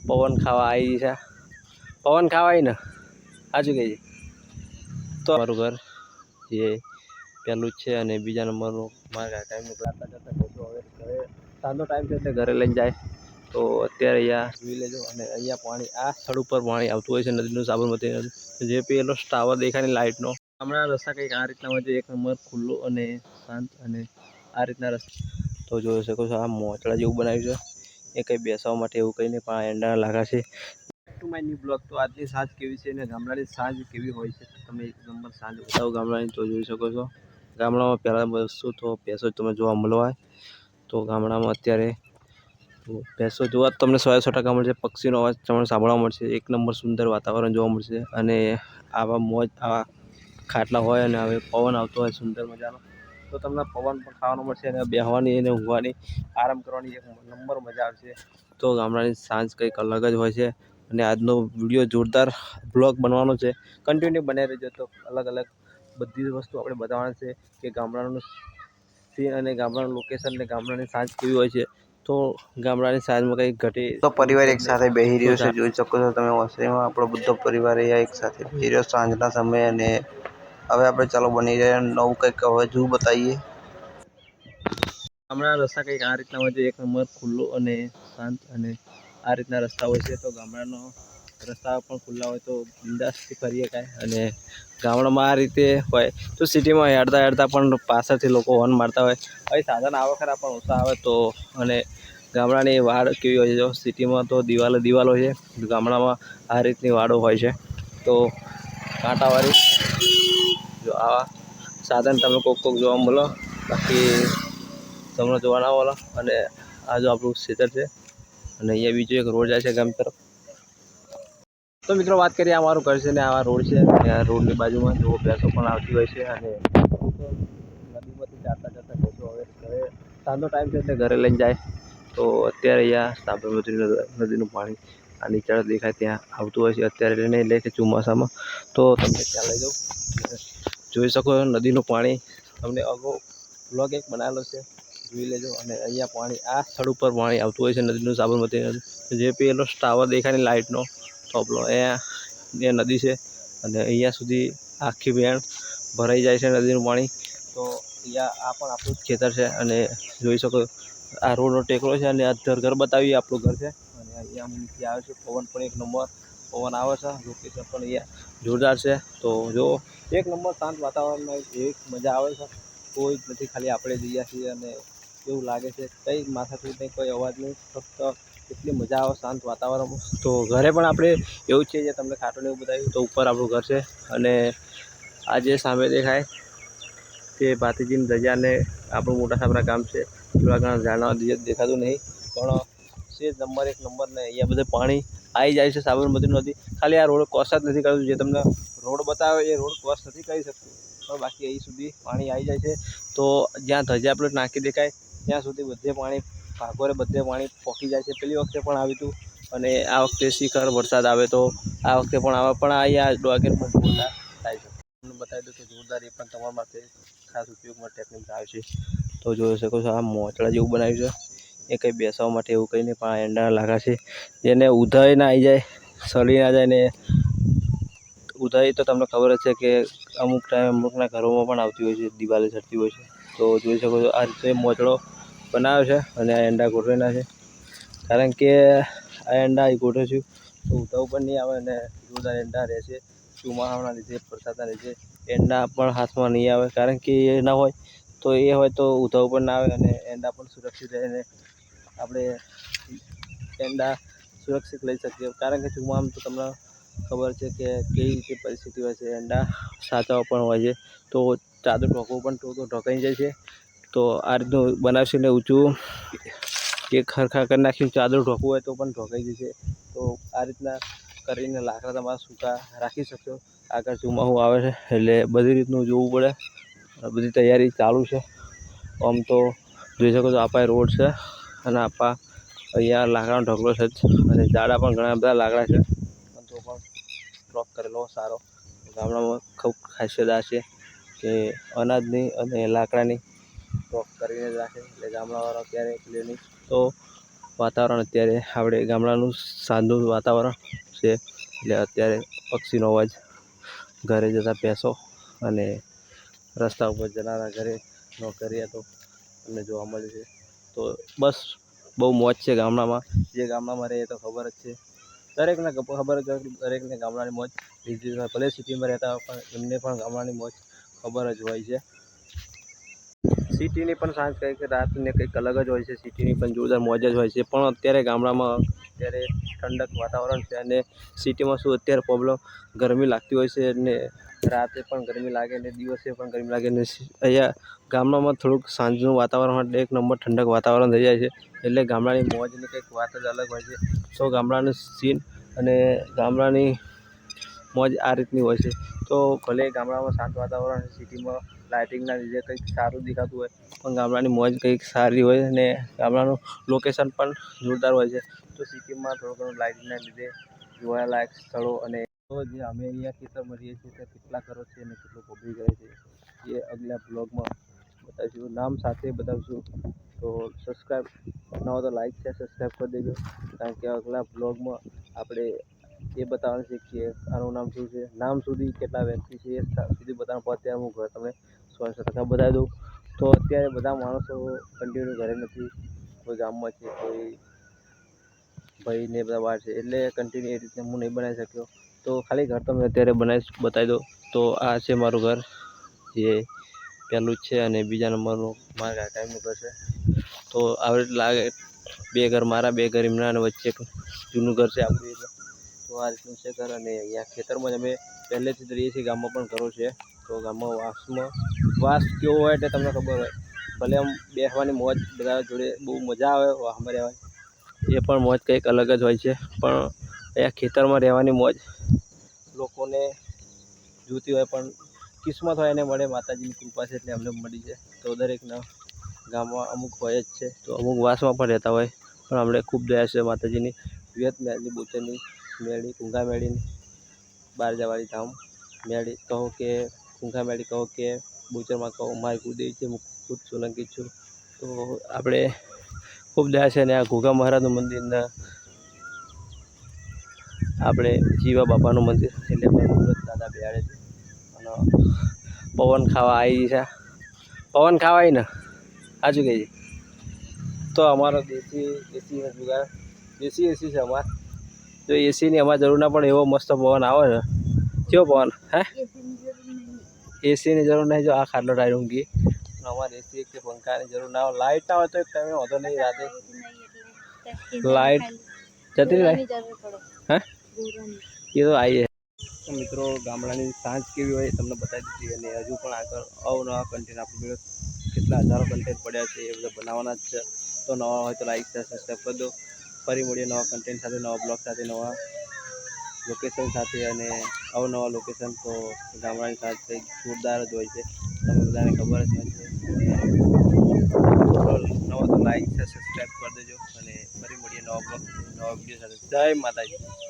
પવન ખાવા આવી છે, પવન ખાવા આવી ને સાચું કહે છે. તો મારું ઘર એ પહેલું જ છે અને બીજા નંબરનું મારા ટાઈમનું પ્લાતા જતા જતો હવે ઘરે સાંજનો ટાઈમ છે એટલે ઘરે લઈને જાય. તો અત્યારે અહીંયા જોઈ લેજો અને અહીંયા પાણી આ સ્થળ ઉપર પાણી આવતું હોય છે નદીનું, સાબરમતી નદી. જે પેલો ટાવર દેખાય ને લાઇટનો, હમણાં રસ્તા કંઈક આ રીતના હોય છે, એક નંબર ખુલ્લો અને શાંત અને આ રીતના રસ્તા. તો જોઈ શકો છો આ મોચડા જેવું બનાવ્યું છે, એ કંઈ બેસવા માટે એવું કંઈ નહીં પણ આ એંડા લાગે છે. To my new blog. તો આજની સાંજ કેવી છે ને ગામડાની સાંજ કેવી હોય છે તમે એક નંબર સાંજ બતાવો ગામડાની. તો જોઈ શકો છો ગામડામાં પહેલાં બસું તો ભેંસો તમે જોવા મળવા, તો ગામડામાં અત્યારે ભેંસો જોવા તમને 100% મળશે. પક્ષીનો અવાજ તમને સાંભળવા મળશે, એક નંબર સુંદર વાતાવરણ જોવા મળશે અને આવા મોજ આવા ખાટલા હોય અને હવે પવન આવતો હોય સુંદર મજાનો, તો તમને પવન પણ ખાવાનો મળશે અને બેહવાની અને ઊંઘવાની આરામ કરવાની એક નંબર મજા આવશે. તો ગામડાની સાંજ કંઈક અલગ જ હોય છે અને આજનો વિડીયો જોરદાર બ્લોગ બનવાનો છે, કન્ટિન્યુ બનાવી રહેજો. તો અલગ અલગ બધી જ વસ્તુ આપણે બતાવવાની છે કે ગામડાનું સીન અને ગામડાનું લોકેશન ને ગામડાની સાંજ કેવી હોય છે. તો ગામડાની સાંજમાં કંઈ ઘટે તો એવું પરિવાર છે એક જ નહીં. સાથે બેસી તો રહ્યો છે, જોઈ શકો છો તમે ઓસરીમાં આપણો બધો પરિવાર અહીંયા એક સાથે બેસી રહ્યો સાંજના સમયે. અને હવે આપણે ચાલો બની રહ્યા નવું કંઈક હવે જો બતાવીએ. ગામડાના રસ્તા કંઈક આ રીતના હોય છે, એક નંબર ખુલ્લો અને શાંત અને આ રીતના રસ્તા હોય છે. તો ગામડાનો રસ્તા પણ ખુલ્લા હોય તો બિંદાસથી ફરી શકાય અને ગામડામાં આ રીતે હોય. તો સિટીમાં હેડતા હેડતા પણ પાછળથી લોકો હોર્ન મારતા હોય, હવે સાધન આવે ખરા પણ ઓછા આવે. તો અને ગામડાની વાડ કેવી હોય છે, જો સિટીમાં તો દિવાલો છે, ગામડામાં આ રીતની વાડો હોય છે. તો કાંટાવાળી જો આવા સાધન તમે કોક જોવા મળો, બાકી તમને જોવા ના મળે. અને આ જો આપણું ખેતર છે અને અહીંયા બીજો એક રોડ જાય છે ગામ તરફ. તો મિત્રો વાત કરીએ, આ મારું ઘર છે ને આવા રોડ છે અને આ રોડની બાજુમાં જો ભેંસો પણ આવતી હોય છે અને નદીમાંથી ચાલતા જતા ભેંસો હવે ઘરે સાંજનો ટાઈમ છે એટલે ઘરે લઈને જાય. તો અત્યારે અહીંયા સાબરમતી નદીનું પાણી આ નીચાણ દેખાય ત્યાં આવતું હોય છે. અત્યારે નહીં એટલે કે ચોમાસામાં તો તમને ત્યાં લઈ જાઉં, જોઈ શકો છો નદીનું પાણી. તમને અગાઉ બ્લોગ એક બનાવેલો છે, જોઈ લેજો. અને અહીંયા પાણી આ સ્થળ ઉપર પાણી આવતું હોય છે નદીનું, સાબરમતી નદી. જે પેલો ટાવર દેખાય ને લાઇટનો થોભલો એ નદી છે અને અહીંયા સુધી આખી વેણ ભરાઈ જાય છે નદીનું પાણી. તો અહીંયા આ પણ આપણું જ ખેતર છે અને જોઈ શકો આ રોડનો ટેકરો છે અને આ ઘર બતાવીએ આપણું ઘર છે. અને અહીંયા નીચે આવે છે પવન પણ એક નંબર પવન આવે છે, લોકેશન પણ અહીંયા જોરદાર છે. તો જો એક નંબર શાંત વાતાવરણમાં એક મજા આવે છે, કોઈ જ નથી, ખાલી આપણે જઈએ છીએ અને એવું લાગે છે કંઈ માથાકૂટ નહીં, કોઈ અવાજ નહીં, ફક્ત એટલી મજા આવે શાંત વાતાવરણમાં. તો ઘરે પણ આપણે એવું જ છે જે તમને ખાટું એવું બતાવ્યું. તો ઉપર આપણું ઘર છે અને આ જે સામે દેખાય તે ભાતીજીની રજાને આપણું મોટા સાબરા ગામ છે. થોડા ઘણા ઝાડવા દેખાતું નહીં પણ છે નંબર એક નંબર. ને અહીંયા બધે પાણી આવી જાય છે સાબરમતી નદી. ખાલી આ રોડ ક્રોસ જ નથી કરતું, જે તમને રોડ બતાવે એ રોડ ક્રોસ નથી કરી શકતું પણ બાકી અહીં સુધી પાણી આવી જાય છે. તો જ્યાં ધજા પ્લેટ નાખી દેખાય ત્યાં સુધી બધે પાણી ભાગોળે બધે પાણી પહોંચી જાય છે. પેલી વખતે પણ આવ્યું હતું અને આ વખતે શિખર વરસાદ આવે તો આ વખતે પણ આવે, પણ અહીંયા ડોગેર પણ જોરદાર થાય છે. તમને બતાવી દઉં કે જોરદાર એ પણ તમારા માટે ખાસ ઉપયોગમાં ટેકનિક આવે છે. તો જોઈ શકો છો આ મોચડા જેવું બનાવ્યું છે, એ કંઈ બેસવા માટે એવું કંઈ નહીં પણ આ એંડા લાગે છે, જેને ઉધાઈ ના આવી જાય, સડી ના જાય. ને ઉધાઈ તો તમને ખબર જ છે કે અમુક ટાઈમ અમુકના ઘરોમાં પણ આવતી હોય છે, દિવાલે ચડતી હોય છે. તો જોઈ શકો છો આ રીતે મોચડો બનાવ્યો છે અને આ એંડા ગોઠવેલા છે, કારણ કે આ એંડા ગોઠવે છે તો ઉધાવ પણ નહીં આવે અને જોરદાર એંડા રહેશે. ચોમાસાના લીધે વરસાદના લીધે એંડા પણ હાથમાં નહીં આવે, કારણ કે એ ના હોય તો ઉધાવ પણ ના આવે અને એંડા પણ સુરક્ષિત રહે ને આપણે એંડા સુરક્ષિત લઈ શકીએ. કારણ કે ચોમાસામાં તો તમને ખબર છે કે કેવી રીતે પરિસ્થિતિ હોય છે, એંડા સાચવવા પણ હોય છે. તો ચાદર ઢોકવું પણ તો ઢોકાઈ જાય છે. તો આ રીતનું બનાવશે ને ઊંચું એક ખરખા કરી નાખીને ચાદર ઢોકવું હોય તો પણ ઢોકાઈ જશે. તો આ રીતના કરીને લાકડા તમારા સૂકા રાખી શકશો. આગળ ચોમાસું આવે છે એટલે બધી રીતનું જોવું પડે, બધી તૈયારી ચાલુ છે. આમ તો જોઈ શકો છો આપા રોડ છે અને આપા અહીંયા લાકડાનો ઢગલો છે અને ઝાડા પણ ઘણા બધા લાકડા છે, તો પણ ક્રોપ કરેલો સારો. ગામડામાં ખૂબ ખાસિયત આ છે કે અનાજની અને લાકડાની ક્રોપ કરીને જ રાખે એટલે ગામડાવાળા ક્યારેય લે નહીં. તો વાતાવરણ અત્યારે આપણે ગામડાનું સાંજનું વાતાવરણ છે. એટલે અત્યારે પક્ષીનો અવાજ, ઘરે જતા ભેંસો અને રસ્તા ઉપર જનારા ઘરે નોકરિયાતો તમને જોવા મળે છે. તો બસ બહુ મોજ છે ગામડામાં. જે ગામડામાં રહે તો ખબર જ છે, દરેકને ખબર જ હોય કે દરેકને ગામડાની મોજ લીધી હોય. ભલે સિટીમાં રહેતા હોય પણ એમને પણ ગામડાની મોજ ખબર જ હોય છે. સિટીની પણ સાંજ કંઈક રાતને કંઈક અલગ જ હોય છે. સિટીની પણ જોરદાર મોજ જ હોય છે. પણ અત્યારે ગામડામાં અત્યારે ઠંડક વાતાવરણ છે. અને સિટીમાં શું અત્યારે પ્રોબ્લેમ ગરમી લાગતી હોય છે. અને રાતે પણ ગરમી લાગે ને દિવસે પણ ગરમી લાગે ને અહીંયા ગામડામાં થોડુંક સાંજનું વાતાવરણ એક નંબર ઠંડક વાતાવરણ થઈ જાય છે. એટલે ગામડાની મોજની કંઈક વાત જ અલગ હોય છે. તો ગામડાનું સીન અને ગામડાની મોજ આ રીતની હોય છે. તો ભલે ગામડામાં શાંત વાતાવરણ, સિટીમાં લાઇટિંગના લીધે કંઈક સારું દેખાતું હોય પણ ગામડાની મોજ કંઈક સારી હોય. અને ગામડાનું લોકેશન પણ જોરદાર હોય છે. તો સિટીમાં થોડું ઘણું લાઇટિંગના લીધે જોવાલાયક સ્થળો અને તો જે અમે અહીંયા ખેતરમાં રહીએ છીએ ત્યાં કેટલા ઘરો છે અને કેટલું પબ્લિક રહે છે એ અગલા બ્લોગમાં બતાવીશું, નામ સાથે બતાવીશું. તો સબસ્ક્રાઈબ ન હોય તો લાઈક છે, સબસ્ક્રાઈબ કરી દેજો. કારણ કે અગલા બ્લોગમાં આપણે એ બતાવવાનું છે કે આનું નામ શું છે, નામ સુધી કેટલા વ્યક્તિ છે એ સુધી બતાવવાનું. પણ અત્યારે હું ઘર તમને 100% બતાવી દઉં. તો અત્યારે બધા માણસો કન્ટિન્યુ ઘરે નથી, કોઈ ગામમાં છે, કોઈ ભાઈ ને બધા બહાર છે. એટલે કન્ટિન્યુ એ રીતે હું નહીં બનાવી શક્યો. તો ખાલી ઘર તમને અત્યારે બતાવી દઉં. તો આ છે મારું ઘર, જે પહેલું જ છે અને બીજા નંબરનું મારા કાકાનું ઘર છે. તો આવી રીતે લાગે, બે ઘર મારા, બે ઘર એમના અને વચ્ચે એક જૂનું ઘર છે આપણું. એટલે તો આ રીતનું છે ઘર. અને અહીંયા ખેતરમાં જ અમે પહેલેથી જ રહીએ છીએ. ગામમાં પણ ઘરો છે. તો ગામમાં વાસ કેવો હોય એટલે તમને ખબર હોય. ભલે આમ બેસવાની મોજ બધા જોડે બહુ મજા આવે વાસમાં રહેવાની, એ પણ મોજ કંઈક અલગ જ હોય છે. પણ અહીંયા ખેતરમાં રહેવાની મોજ લોકોને જોતી હોય પણ કિસ્મત હોય એને મળે. માતાજીની કૃપા છે એટલે અમને મળી છે. તો દરેકના ગામમાં અમુક હોય જ છે. તો અમુક વાસમાં પણ રહેતા હોય. પણ આપણે ખૂબ દયા છે માતાજીની. વિયત મેળની બોચરની મેળી, કુંગા મેળીની, બારજાવાળી ધામ મેળી કહો કે કુંગા મેળી કહો કે બોચરમાં કહો, મારી કુળદેવી છે. હું ખુદ સોલંકી છું. તો આપણે ખૂબ દયા છે. અને આ ઘોઘા મહારાજનું મંદિરના આપણે જીવા બાપાનું મંદિર એટલે દાદા બેહાડે છે. અને પવન ખાવા આવી છે, પવન ખાવા આવી ને સાચું કહે છે. તો અમારો દેશી જુગાર, દેશી એસી છે અમારે. તો એસીની અમારે જરૂર ના પણ એવો મસ્ત પવન આવે છે. કેવો પવન? હે એસીની જરૂર નહીં. જો આ ખાટલો ડાયર ઊંઘી, અમારે એસી કે પંખાની જરૂર ના હોય. લાઇટ ના હોય તો એક ટાઈમે વધો નહીં. રાતે લાઇટ જતી રહે. હે એ તો આવી છે. મિત્રો ગામડાની સાંજ કેવી હોય તમને બતાવી દીધી. અને હજુ પણ આગળ અવનવા કન્ટેન્ટ આપણે કેટલા હજારો કન્ટેન્ટ પડ્યા છે એ બધા બનાવવાના જ છે. તો નવા હોય તો લાઈક છે, સબસ્ક્રાઈબ કરી દો. ફરી મળીએ નવા કન્ટેન્ટ સાથે, નવા બ્લોગ સાથે, નવા લોકેશન સાથે અને અવનવા લોકેશન. તો ગામડાની સાંજ કંઈક જોરદાર જ હોય છે, તમને બધાને ખબર જ હોય છે. નવા તો લાઈક છે, સબસ્ક્રાઈબ કરી દેજો. અને ફરી મળીએ નવા બ્લોગ, નવા વિડીયો સાથે. જય માતાજી.